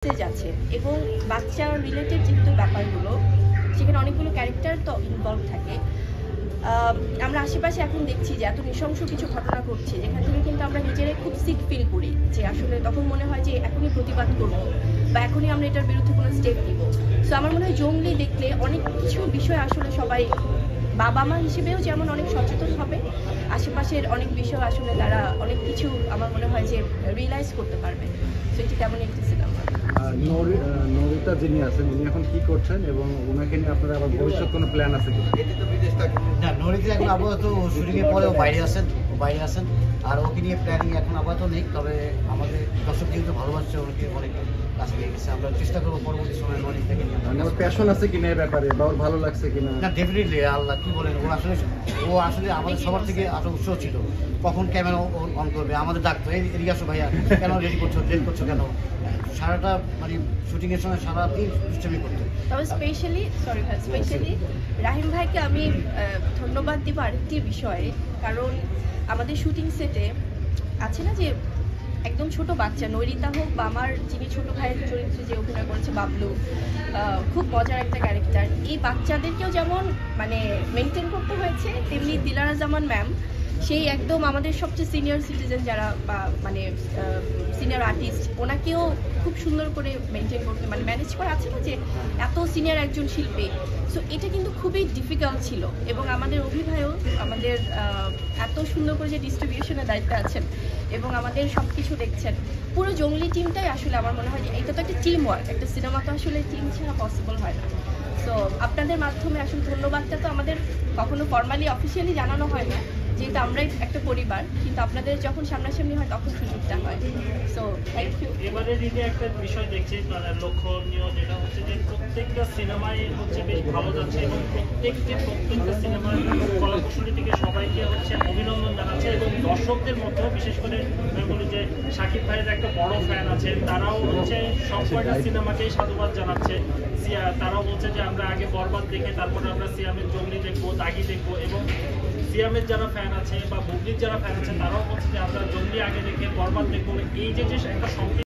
যাচ্ছে এবং বাচ্চা রিলেটেড যেহেতু ব্যাপারগুলো সেখানে অনেকগুলো ক্যারেক্টার তো ইনভলভ থাকে। আমরা আশেপাশে এখন দেখছি যে এত নৃশংস কিছু ঘটনা ঘটছে যেখান থেকে কিন্তু আমরা নিজেরাই খুব সিক ফিল করি, যে আসলে তখন মনে হয় যে এখনই প্রতিবাদ করব বা এখনই আমরা এটার বিরুদ্ধে কোনো স্টেপ নিব। সো আমার মনে হয় জঙ্গলি দেখলে অনেক কিছু বিষয় আসলে সবাই বাবা মা হিসেবেও যেমন অনেক সচেতন হবে, আশেপাশের অনেক বিষয় আসলে তারা অনেক কিছু আমার মনে হয় যে রিয়েলাইজ করতে পারবে। সো এটি তেমন একটি সিনেমা। নরিতা যিনি আছেন উনি এখন কি করছেন এবং ওনাকে নিয়ে আপনারা আবার ভবিষ্যৎ কোনো প্ল্যান আছে কি? না, নরিতা এখন আপাতত শুটিংয়ের পরেও বাইরে আছেন আর ওকে নিয়ে প্ল্যানিং এখন আপাতত নেই। তবে আমাদের দর্শক যেহেতু ভালোবাসছে ওকে অনেক কাজ পেয়ে গেছে, আমরা চেষ্টা করবো পরবর্তী সময় নরিতাকে নিয়ে। মানে ওর প্যাশন আছে কিনা এই ব্যাপারে বা ওর ভালো লাগছে কিনা? না, ডেফিনেটলি আল্লাহ কি বলেন, ও আসলে আমাদের সবার থেকে আরো উৎসাহ ছিল কখন ক্যামেরা অন করবে, আমাদের ডাকতো এদিকে আসো ভাইয়া, কেন রেডি করছো, লেট করছো কেন, সারাটা মানে শুটিংয়ের সময় সারা দিন দুষ্টামি করতো। তবে স্পেশালি রাহিম ভাইকে আমি ধন্যবাদ দিব আরেকটি বিষয়ে, কারণ আমাদের শুটিং সেটে আছে না যে একদম ছোট বাচ্চা নৈরিতা হোক বা আমার যিনি ছোট ভাইয়ের চরিত্রে যে অভিনয় করেছে বাবলু, খুব মজার একটা ক্যারেক্টার। এই বাচ্চাদেরকেও যেমন মানে মেনটেন করতে হয়েছে, তেমনি দিলারা জামান ম্যাম সেই একদম আমাদের সবচেয়ে সিনিয়র সিটিজেন যারা বা মানে সিনিয়র আর্টিস্ট, ওনাকেও খুব সুন্দর করে মেনটেন করতে মানে ম্যানেজ করা আছে না যে এত সিনিয়র একজন শিল্পী। সো এটা কিন্তু খুবই ডিফিকাল্ট ছিল এবং আমাদের অভিভাবক আমাদের এত সুন্দর করে যে ডিস্ট্রিবিউশনের দায়িত্বে আছেন এবং আমাদের সব কিছু দেখছেন, পুরো জঙ্গলি টিমটাই আসলে আমার মনে হয় যে এটা তো একটা টিম ওয়ার্ক, একটা সিনেমা তো আসলে টিম ছাড়া পসিবল হয় না। সো আপনাদের মাধ্যমে আসলে ধন্যবাদটা তো আমাদের কখনো ফর্মালি অফিসিয়ালি জানানো হয় না, যেহেতু আমরাই একটা পরিবার, কিন্তু আপনাদের যখন সামনাসামনি হয় তখন সুযোগটা হয়। So thank you. এবারে দিনে একটা বিষয় দেখছি মানে লক্ষণীয়, যেটা হচ্ছে যে প্রত্যেকটা সিনেমায় হচ্ছে বেশ ভালো যাচ্ছে এবং প্রত্যেকটা সিনেমার কলাকুশলী থেকে সবাইকে হচ্ছে অভিনন্দন জানাচ্ছে এবং দর্শকদের মধ্যে বিশেষ করে আমি বলি যে শাকিব ভাইয়ের একটা বড় ফ্যান আছে, তারাও হচ্ছে সব কয়টা সিনেমাকেই সাধুবাদ জানাচ্ছে। তারাও বলছে যে আমরা আগে বরবাদ দেখে তারপরে আমরা সিয়ামের জঙ্গলি দেখবো, দাগি দেখবো, এবং সিয়ামের যারা ফ্যান আছে বা বুবলির যারা ফ্যান আছে তারাও বলছে যে আমরা জঙ্গলি আগে দেখে বরবাদ দেখবো। এই যে একটা